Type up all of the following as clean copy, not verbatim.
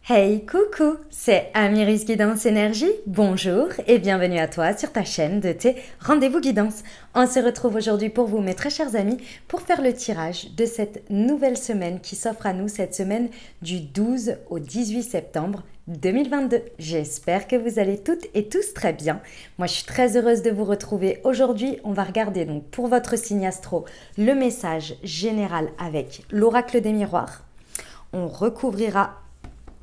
Hey, coucou, c'est Amiris Guidance Énergie. Bonjour et bienvenue à toi sur ta chaîne de tes rendez-vous guidance. On se retrouve aujourd'hui pour vous, mes très chers amis, pour faire le tirage de cette nouvelle semaine qui s'offre à nous, cette semaine du 12 au 18 septembre 2022. J'espère que vous allez toutes et tous très bien. Moi, je suis très heureuse de vous retrouver. Aujourd'hui, on va regarder donc pour votre signe astro le message général avec l'oracle des miroirs. On recouvrira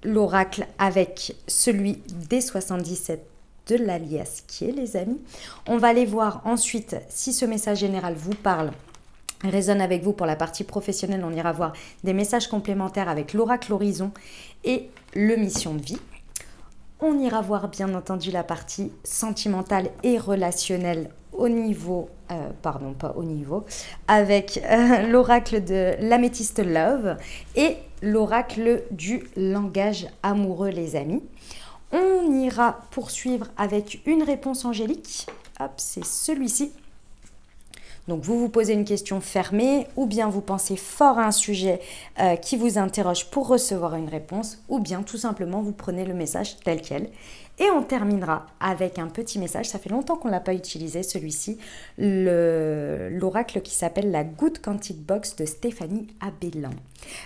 l'oracle avec celui des 77 de l'alias qui est, les amis. On va aller voir ensuite si ce message général vous parle, résonne avec vous. Pour la partie professionnelle, on ira voir des messages complémentaires avec l'oracle horizon et le mission de vie. On ira voir bien entendu la partie sentimentale et relationnelle au niveau, pardon, pas au niveau, avec l'oracle de l'améthyste love et l'oracle du langage amoureux, les amis. On ira poursuivre avec une réponse angélique. Hop, c'est celui-ci. Donc vous vous posez une question fermée ou bien vous pensez fort à un sujet qui vous interroge pour recevoir une réponse, ou bien tout simplement vous prenez le message tel quel. Et on terminera avec un petit message, ça fait longtemps qu'on ne l'a pas utilisé celui-ci, l'oracle qui s'appelle la Good Quantic Box de Stéphanie Abellan.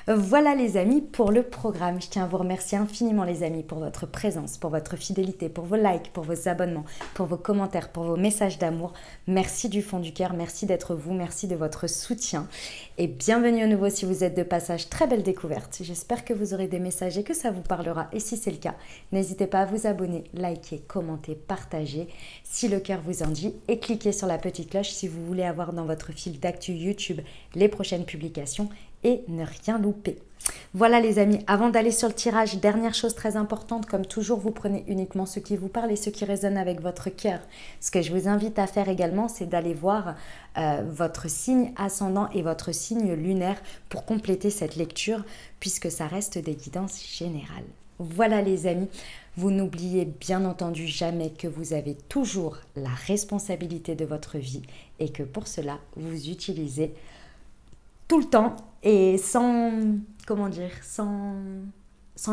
Voilà les amis pour le programme. Je tiens à vous remercier infiniment les amis pour votre présence, pour votre fidélité, pour vos likes, pour vos abonnements, pour vos commentaires, pour vos messages d'amour. Merci du fond du cœur, merci d'être vous, merci de votre soutien. Et bienvenue à nouveau si vous êtes de passage, très belle découverte. J'espère que vous aurez des messages et que ça vous parlera. Et si c'est le cas, n'hésitez pas à vous abonner, liker, commenter, partager si le cœur vous en dit et cliquez sur la petite cloche si vous voulez avoir dans votre fil d'actu YouTube les prochaines publications et ne rien louper. Voilà les amis, avant d'aller sur le tirage, dernière chose très importante, comme toujours, vous prenez uniquement ce qui vous parle et ce qui résonne avec votre cœur. Ce que je vous invite à faire également, c'est d'aller voir votre signe ascendant et votre signe lunaire pour compléter cette lecture, puisque ça reste des guidances générales. Voilà les amis, vous n'oubliez bien entendu jamais que vous avez toujours la responsabilité de votre vie et que pour cela, vous utilisez tout le temps et sans, comment dire, sans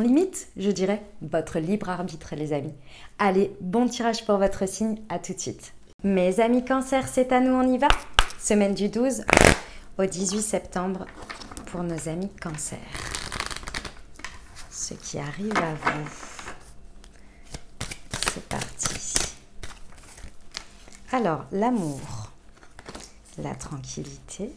limite, je dirais, votre libre arbitre les amis. Allez, bon tirage pour votre signe, à tout de suite. Mes amis Cancer, c'est à nous, on y va. Semaine du 12 au 18 septembre pour nos amis Cancer. Ce qui arrive à vous. C'est parti. Alors, l'amour, la tranquillité.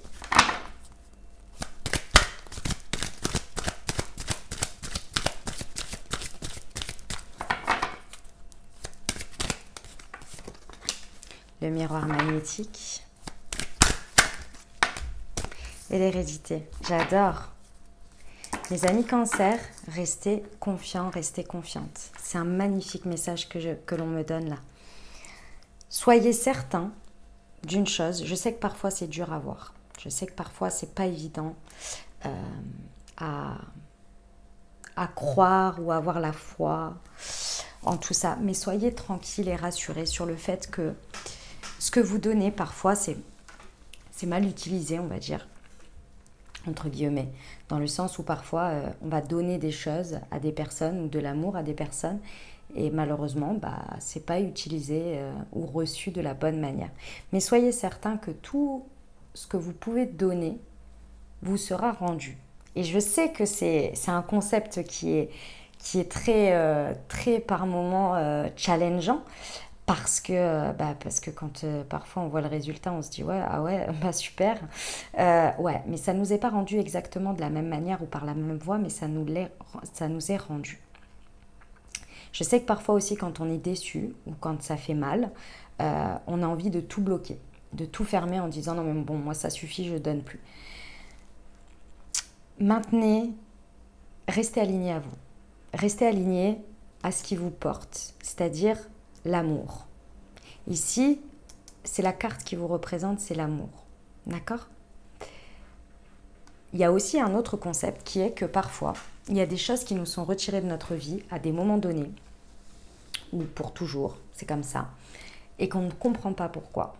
Le miroir magnétique et l'hérédité. J'adore. Les amis Cancer, restez confiants, restez confiantes. C'est un magnifique message que l'on me donne là. Soyez certains d'une chose. Je sais que parfois c'est dur à voir. Je sais que parfois c'est pas évident à croire ou à avoir la foi en tout ça. Mais soyez tranquilles et rassurés sur le fait que ce que vous donnez, parfois, c'est mal utilisé, on va dire, entre guillemets, dans le sens où parfois, on va donner des choses à des personnes ou de l'amour à des personnes et malheureusement, c'est pas utilisé ou reçu de la bonne manière. Mais soyez certains que tout ce que vous pouvez donner vous sera rendu. Et je sais que c'est un concept qui est très par moments challengeant, parce que quand parfois on voit le résultat, on se dit ouais, ah ouais, super. Ouais, mais ça ne nous est pas rendu exactement de la même manière ou par la même voie, mais ça nous est rendu. Je sais que parfois aussi quand on est déçu ou quand ça fait mal, on a envie de tout bloquer, de tout fermer en disant non mais bon, moi ça suffit, je donne plus. Maintenez, restez alignés à vous. Restez alignés à ce qui vous porte, c'est-à-dire l'amour. Ici, c'est la carte qui vous représente, c'est l'amour. D'accord ? Il y a aussi un autre concept qui est que parfois, il y a des choses qui nous sont retirées de notre vie à des moments donnés, ou pour toujours, c'est comme ça, et qu'on ne comprend pas pourquoi,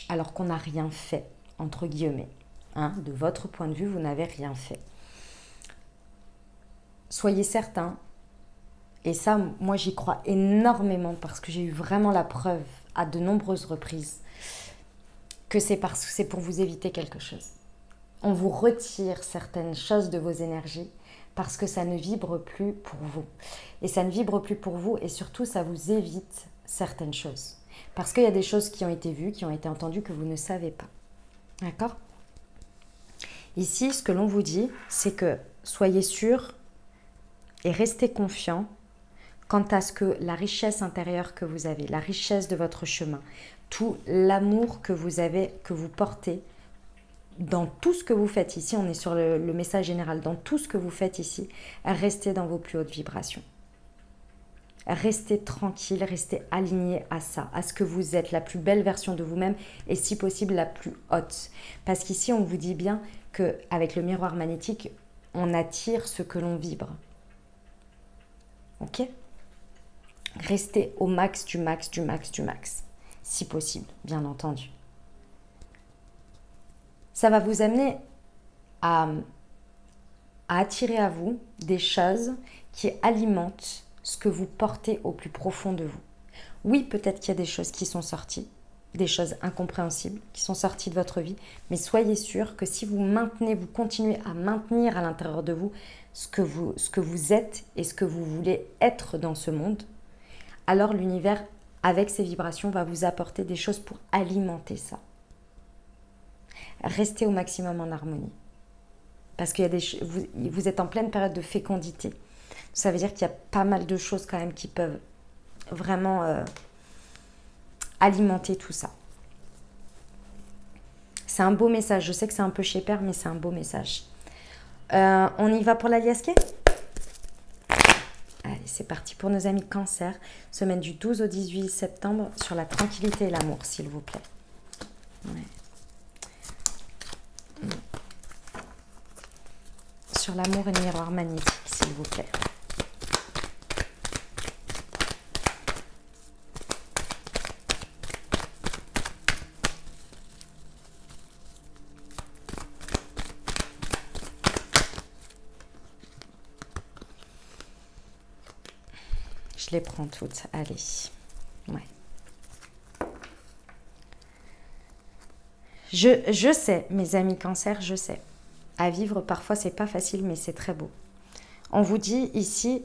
alors qu'on n'a rien fait, entre guillemets. De votre point de vue, vous n'avez rien fait. Soyez certains Et ça, moi, j'y crois énormément parce que j'ai eu vraiment la preuve à de nombreuses reprises que c'est parce que c'est pour vous éviter quelque chose. On vous retire certaines choses de vos énergies parce que ça ne vibre plus pour vous. Et ça ne vibre plus pour vous et surtout, ça vous évite certaines choses. Parce qu'il y a des choses qui ont été vues, qui ont été entendues que vous ne savez pas. D'accord ? Ici, ce que l'on vous dit, c'est que soyez sûr et restez confiant quant à ce que la richesse intérieure que vous avez, la richesse de votre chemin, tout l'amour que vous avez, que vous portez dans tout ce que vous faites ici, on est sur le message général, dans tout ce que vous faites ici, restez dans vos plus hautes vibrations. Restez tranquille, restez aligné à ça, à ce que vous êtes, la plus belle version de vous-même et si possible la plus haute. Parce qu'ici, on vous dit bien qu'avec le miroir magnétique, on attire ce que l'on vibre. Ok ? Restez au max du max du max du max, si possible, bien entendu. Ça va vous amener à attirer à vous des choses qui alimentent ce que vous portez au plus profond de vous. Oui, peut-être qu'il y a des choses qui sont sorties, des choses incompréhensibles qui sont sorties de votre vie, mais soyez sûr que si vous continuez à maintenir à l'intérieur de vous ce que vous êtes et ce que vous voulez être dans ce monde, alors l'univers, avec ses vibrations, va vous apporter des choses pour alimenter ça. Restez au maximum en harmonie. Parce que vous êtes en pleine période de fécondité. Ça veut dire qu'il y a pas mal de choses quand même qui peuvent vraiment alimenter tout ça. C'est un beau message. Je sais que c'est un peu chez Père, mais c'est un beau message. On y va pour l'aliasqué ? Allez, c'est parti pour nos amis Cancer. Semaine du 12 au 18 septembre sur la tranquillité et l'amour, s'il vous plaît. Ouais. Sur l'amour et le miroir magnétique, s'il vous plaît. Je les prends toutes, allez. Ouais. Je sais, mes amis Cancer, je sais. À vivre, parfois, c'est pas facile, mais c'est très beau. On vous dit ici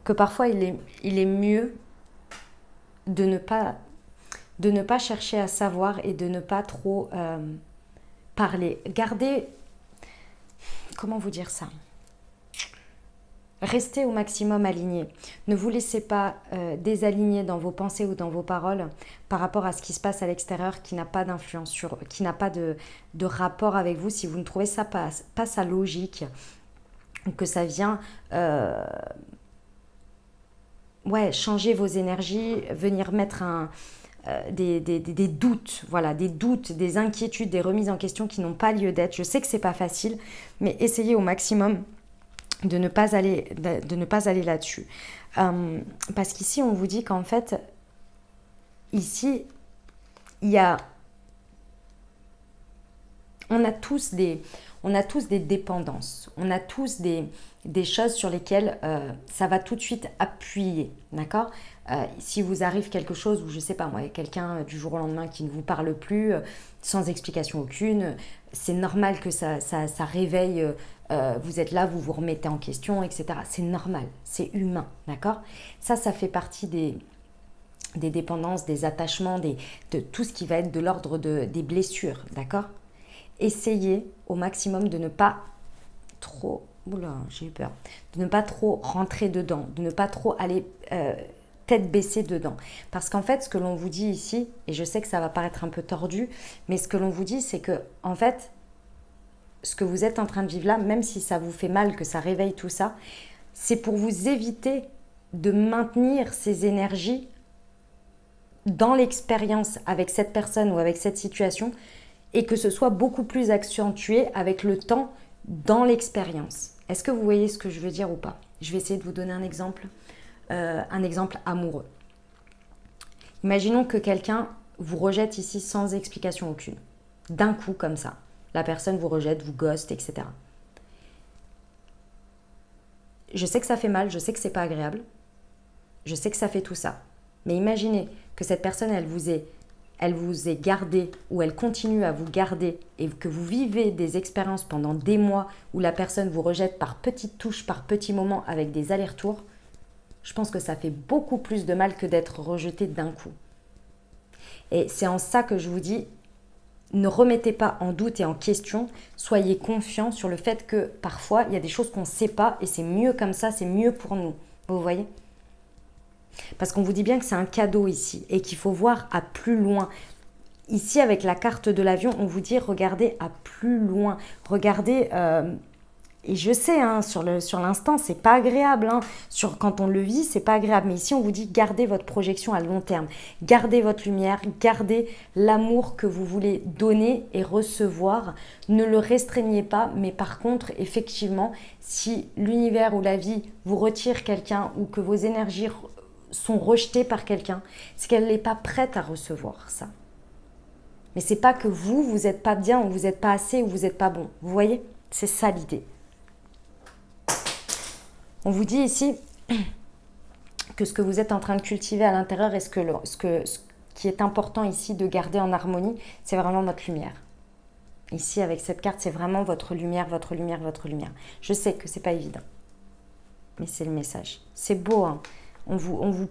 que parfois, il est mieux de ne pas chercher à savoir et de ne pas trop parler. Gardez, comment vous dire ça ? Restez au maximum aligné. Ne vous laissez pas désaligner dans vos pensées ou dans vos paroles par rapport à ce qui se passe à l'extérieur qui n'a pas d'influence qui n'a pas de rapport avec vous. Si vous ne trouvez ça pas ça logique, que ça vient changer vos énergies, venir mettre des doutes, voilà, des doutes, des inquiétudes, des remises en question qui n'ont pas lieu d'être. Je sais que c'est pas facile, mais essayez au maximum de ne pas aller là-dessus. Parce qu'ici, on vous dit qu'en fait, ici, on a tous des dépendances, on a tous des choses sur lesquelles ça va tout de suite appuyer, d'accord ? Si vous arrive quelque chose, ou je sais pas moi, quelqu'un du jour au lendemain qui ne vous parle plus, sans explication aucune, c'est normal que ça réveille, vous êtes là, vous vous remettez en question, etc. C'est normal, c'est humain, d'accord ? Ça fait partie des dépendances, des attachements, de tout ce qui va être de l'ordre des blessures, d'accord ? Essayez au maximum de ne pas trop, j'ai eu peur, de ne pas trop rentrer dedans, de ne pas trop aller tête baissée dedans. Parce qu'en fait, ce que l'on vous dit ici, et je sais que ça va paraître un peu tordu, mais ce que l'on vous dit, c'est que, en fait, ce que vous êtes en train de vivre là, même si ça vous fait mal, que ça réveille tout ça, c'est pour vous éviter de maintenir ces énergies dans l'expérience avec cette personne ou avec cette situation et que ce soit beaucoup plus accentué avec le temps dans l'expérience. Est-ce que vous voyez ce que je veux dire ou pas ? Je vais essayer de vous donner un exemple amoureux. Imaginons que quelqu'un vous rejette ici sans explication aucune. D'un coup comme ça. La personne vous rejette, vous ghost, etc. je sais que ça fait mal, je sais que c'est pas agréable, je sais que ça fait tout ça. Mais imaginez que cette personne, elle vous ait gardé ou elle continue à vous garder et que vous vivez des expériences pendant des mois où la personne vous rejette par petites touches, par petits moments avec des allers-retours, je pense que ça fait beaucoup plus de mal que d'être rejeté d'un coup. Et c'est en ça que je vous dis, ne remettez pas en doute et en question, soyez confiants sur le fait que parfois, il y a des choses qu'on ne sait pas et c'est mieux comme ça, c'est mieux pour nous. Vous voyez ? Parce qu'on vous dit bien que c'est un cadeau ici et qu'il faut voir à plus loin. Ici, avec la carte de l'avion, on vous dit regardez à plus loin. Regardez, et je sais, hein, sur l'instant, c'est pas agréable. Hein. Quand on le vit, c'est pas agréable. Mais ici, on vous dit gardez votre projection à long terme. Gardez votre lumière, gardez l'amour que vous voulez donner et recevoir. Ne le restreignez pas. Mais par contre, effectivement, si l'univers ou la vie vous retire quelqu'un ou que vos énergies sont rejetées par quelqu'un, c'est qu'elle n'est pas prête à recevoir ça. Mais c'est pas que vous n'êtes pas bien ou vous n'êtes pas assez ou vous n'êtes pas bon. Vous voyez ? C'est ça l'idée. On vous dit ici que ce que vous êtes en train de cultiver à l'intérieur et ce qui est important ici de garder en harmonie, c'est vraiment votre lumière. Ici, avec cette carte, c'est vraiment votre lumière, votre lumière, votre lumière. Je sais que c'est pas évident, mais c'est le message. C'est beau, hein. Vous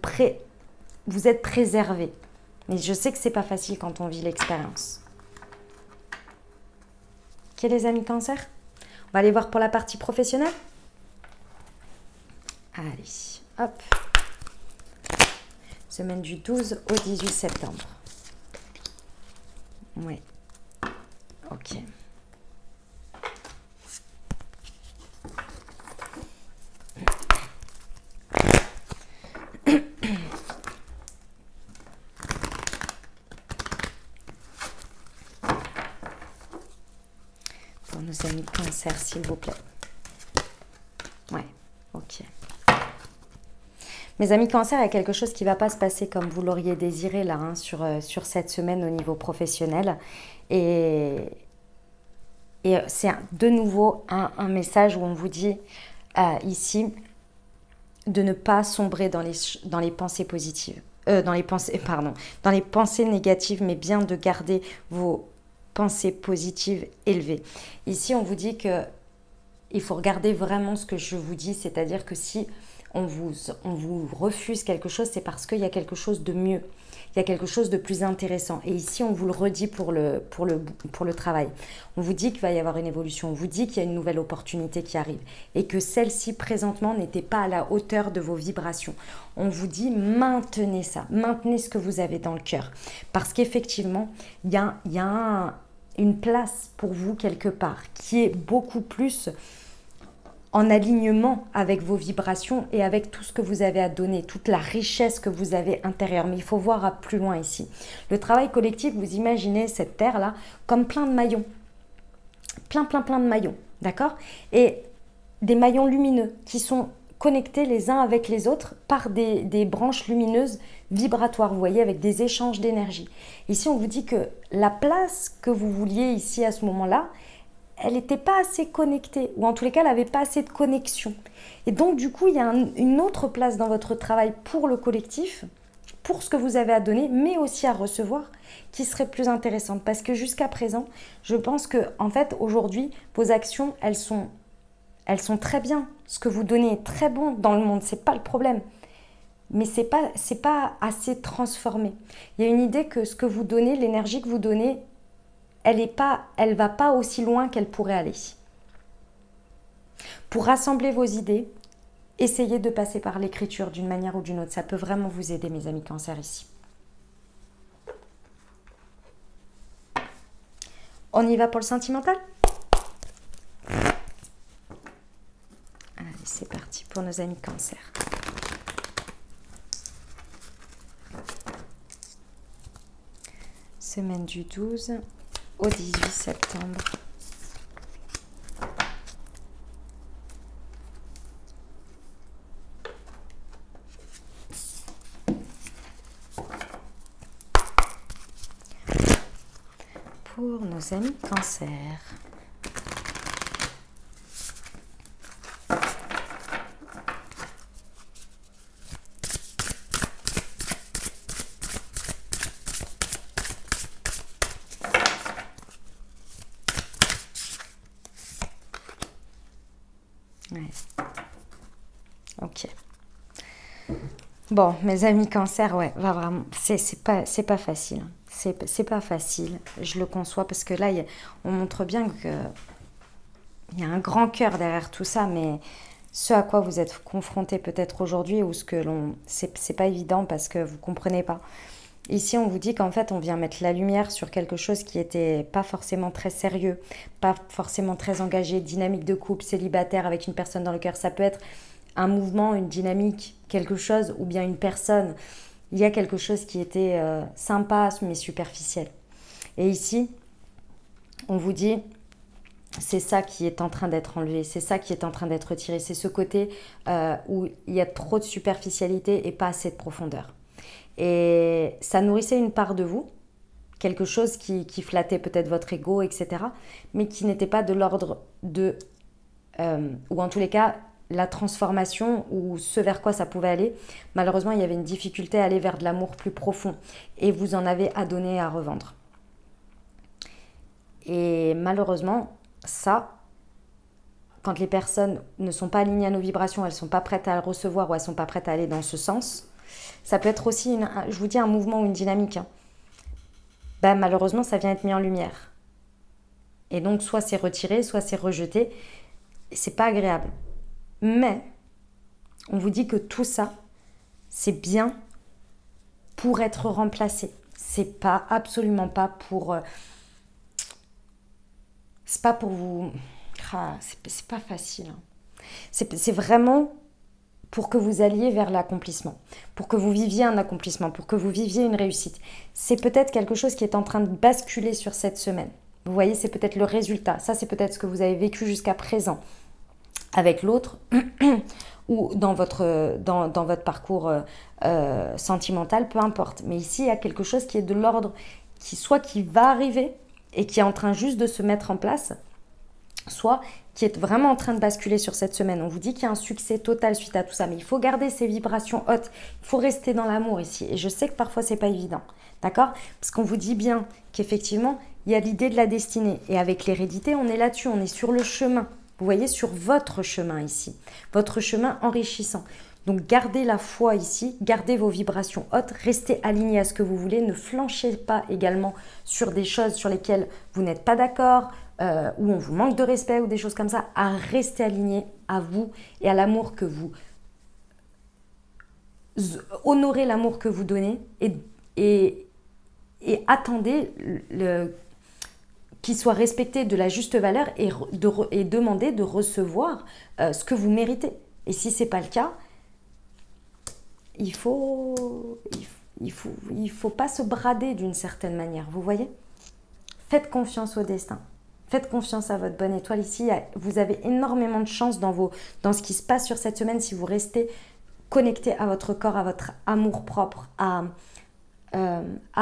êtes préservé. Mais je sais que c'est pas facile quand on vit l'expérience. Ok les amis Cancer ? On va aller voir pour la partie professionnelle. Allez, hop. Semaine du 12 au 18 septembre. Oui. Ok. Pour nos amis Cancer, s'il vous plaît. Ouais, ok. Mes amis Cancer, il y a quelque chose qui ne va pas se passer comme vous l'auriez désiré là, hein, sur cette semaine au niveau professionnel. Et c'est de nouveau un message où on vous dit ici de ne pas sombrer dans les pensées positives. Dans les pensées négatives, mais bien de garder vos pensées positives élevées. Ici, on vous dit qu'il faut regarder vraiment ce que je vous dis, c'est-à-dire que si on vous refuse quelque chose, c'est parce qu'il y a quelque chose de mieux, il y a quelque chose de plus intéressant. Et ici, on vous le redit pour le travail. On vous dit qu'il va y avoir une évolution, on vous dit qu'il y a une nouvelle opportunité qui arrive et que celle-ci, présentement, n'était pas à la hauteur de vos vibrations. On vous dit, maintenez ça, maintenez ce que vous avez dans le cœur. Parce qu'effectivement, il y a une place pour vous quelque part qui est beaucoup plus en alignement avec vos vibrations et avec tout ce que vous avez à donner, toute la richesse que vous avez intérieure. Mais il faut voir à plus loin ici. Le travail collectif, vous imaginez cette terre-là comme plein de maillons. Plein de maillons, d'accord ? Et des maillons lumineux qui sont connectés les uns avec les autres par des branches lumineuses vibratoires, vous voyez, avec des échanges d'énergie. Ici, on vous dit que la place que vous vouliez ici à ce moment-là, elle n'était pas assez connectée, ou en tous les cas, elle n'avait pas assez de connexion. Et donc, du coup, il y a une autre place dans votre travail pour le collectif, pour ce que vous avez à donner, mais aussi à recevoir, qui serait plus intéressante. Parce que jusqu'à présent, je pense que, en fait, aujourd'hui, vos actions, elles sont très bien. Ce que vous donnez est très bon dans le monde, c'est pas le problème. Mais c'est pas assez transformé. Il y a une idée que ce que vous donnez, l'énergie que vous donnez, elle va pas aussi loin qu'elle pourrait aller. Pour rassembler vos idées, essayez de passer par l'écriture d'une manière ou d'une autre. Ça peut vraiment vous aider, mes amis Cancer, ici. On y va pour le sentimental ? Allez, c'est parti pour nos amis Cancer. Semaine du 12 au 18 septembre. Pour nos amis Cancer. Ok. Bon, mes amis cancer, ouais, va vraiment, c'est pas facile. C'est pas facile, je le conçois, parce que là, on montre bien que il y a un grand cœur derrière tout ça, mais ce à quoi vous êtes confronté peut-être aujourd'hui, ou ce que l'on... C'est pas évident parce que vous comprenez pas. Ici, on vous dit qu'en fait, on vient mettre la lumière sur quelque chose qui était pas forcément très sérieux, pas forcément très engagé, dynamique de couple, célibataire, avec une personne dans le cœur. Ça peut être un mouvement, une dynamique, quelque chose, ou bien une personne. Il y a quelque chose qui était sympa, mais superficiel. Et ici, on vous dit, c'est ça qui est en train d'être enlevé, c'est ça qui est en train d'être retiré. C'est ce côté où il y a trop de superficialité et pas assez de profondeur. Et ça nourrissait une part de vous, quelque chose qui flattait peut-être votre ego, etc., mais qui n'était pas de l'ordre de... ou en tous les cas, la transformation ou ce vers quoi ça pouvait aller. Malheureusement, il y avait une difficulté à aller vers de l'amour plus profond. Et vous en avez à donner et à revendre. Et malheureusement, ça, quand les personnes ne sont pas alignées à nos vibrations, elles ne sont pas prêtes à le recevoir ou elles ne sont pas prêtes à aller dans ce sens, ça peut être aussi, je vous dis, un mouvement ou une dynamique. Hein. Ben, malheureusement, ça vient être mis en lumière. Et donc, soit c'est retiré, soit c'est rejeté. Et c'est pas agréable. Mais, on vous dit que tout ça, c'est bien pour être remplacé. C'est pas, absolument pas pour... c'est pas pour vous... Ah, c'est pas facile. Hein. C'est vraiment pour que vous alliez vers l'accomplissement, pour que vous viviez un accomplissement, pour que vous viviez une réussite. C'est peut-être quelque chose qui est en train de basculer sur cette semaine. Vous voyez, c'est peut-être le résultat. Ça, c'est peut-être ce que vous avez vécu jusqu'à présent avec l'autre ou dans votre parcours sentimental, peu importe. Mais ici, il y a quelque chose qui est de l'ordre, qui va arriver et qui est en train juste de se mettre en place, soit qui est vraiment en train de basculer sur cette semaine. On vous dit qu'il y a un succès total suite à tout ça, mais il faut garder ces vibrations hautes, il faut rester dans l'amour ici. Et je sais que parfois, c'est pas évident, d'accord? Parce qu'on vous dit bien qu'effectivement, il y a l'idée de la destinée. Et avec l'hérédité, on est là-dessus, on est sur le chemin. Vous voyez, sur votre chemin ici, votre chemin enrichissant. Donc, gardez la foi ici, gardez vos vibrations hautes, restez alignés à ce que vous voulez, ne flanchez pas également sur des choses sur lesquelles vous n'êtes pas d'accord, où on vous manque de respect ou des choses comme ça, à rester aligné à vous et à l'amour que vous... Honorez l'amour que vous donnez et attendez qu'il soit respecté de la juste valeur et demandez de recevoir ce que vous méritez. Et si ce n'est pas le cas, il faut pas se brader d'une certaine manière, vous voyez? Faites confiance au destin. Faites confiance à votre bonne étoile ici. Vous avez énormément de chance dans ce qui se passe sur cette semaine si vous restez connecté à votre corps, à votre amour propre, à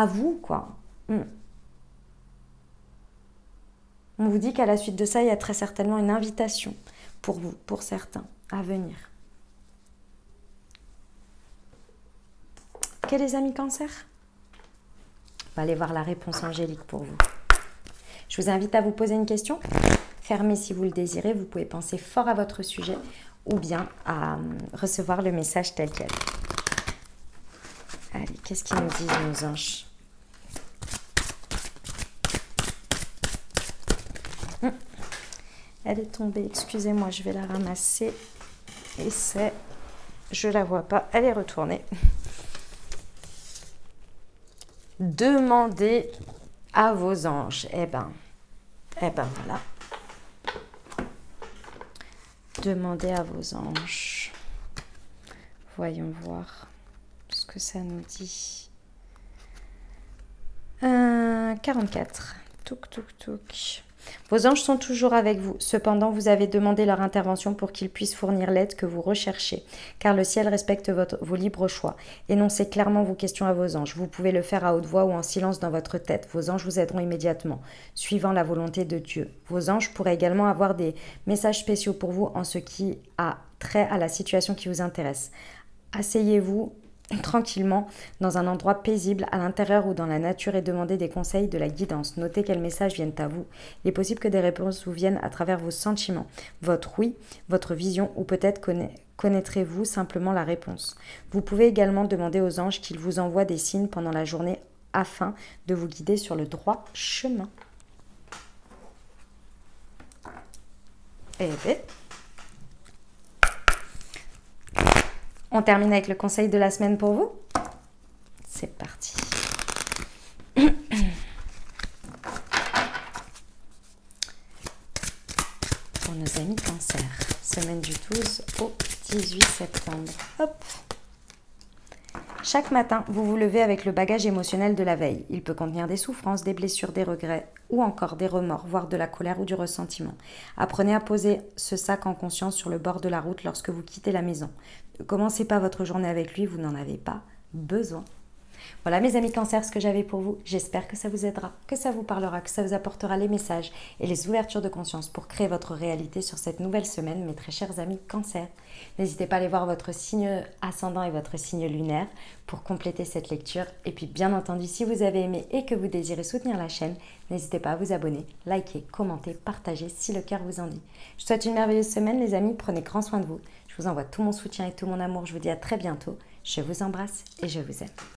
vous, quoi. On vous dit qu'à la suite de ça, il y a très certainement une invitation pour vous, pour certains, à venir. Ok les amis cancer? On va aller voir la réponse angélique pour vous. Je vous invite à vous poser une question. Fermez si vous le désirez. Vous pouvez penser fort à votre sujet ou bien à recevoir le message tel quel. Allez, qu'est-ce qu'ils nous disent nos anges? Elle est tombée, excusez-moi, je vais la ramasser. Et c'est... Je la vois pas, elle est retournée. Demandez à vos anges. Eh ben voilà. Demandez à vos anges. Voyons voir ce que ça nous dit. 44. Touk, touk, touk. Vos anges sont toujours avec vous. Cependant, vous avez demandé leur intervention pour qu'ils puissent fournir l'aide que vous recherchez, car le ciel respecte vos libres choix. Énoncez clairement vos questions à vos anges. Vous pouvez le faire à haute voix ou en silence dans votre tête. Vos anges vous aideront immédiatement, suivant la volonté de Dieu. Vos anges pourraient également avoir des messages spéciaux pour vous en ce qui a trait à la situation qui vous intéresse. Asseyez-vous tranquillement dans un endroit paisible à l'intérieur ou dans la nature et demandez des conseils, de la guidance. Notez quels messages viennent à vous. Il est possible que des réponses vous viennent à travers vos sentiments, votre oui, votre vision ou peut-être connaîtrez-vous simplement la réponse. Vous pouvez également demander aux anges qu'ils vous envoient des signes pendant la journée afin de vous guider sur le droit chemin. Eh bien, on termine avec le conseil de la semaine pour vous. C'est parti. Pour nos amis Cancer, semaine du 12 au 18 septembre. Hop. Chaque matin, vous vous levez avec le bagage émotionnel de la veille. Il peut contenir des souffrances, des blessures, des regrets ou encore des remords, voire de la colère ou du ressentiment. Apprenez à poser ce sac en conscience sur le bord de la route lorsque vous quittez la maison. Ne commencez pas votre journée avec lui, vous n'en avez pas besoin. Voilà mes amis Cancer, ce que j'avais pour vous. J'espère que ça vous aidera, que ça vous parlera, que ça vous apportera les messages et les ouvertures de conscience pour créer votre réalité sur cette nouvelle semaine, mes très chers amis Cancer. N'hésitez pas à aller voir votre signe ascendant et votre signe lunaire pour compléter cette lecture. Et puis bien entendu, si vous avez aimé et que vous désirez soutenir la chaîne, n'hésitez pas à vous abonner, liker, commenter, partager si le cœur vous en dit. Je vous souhaite une merveilleuse semaine les amis, prenez grand soin de vous. Je vous envoie tout mon soutien et tout mon amour. Je vous dis à très bientôt. Je vous embrasse et je vous aime.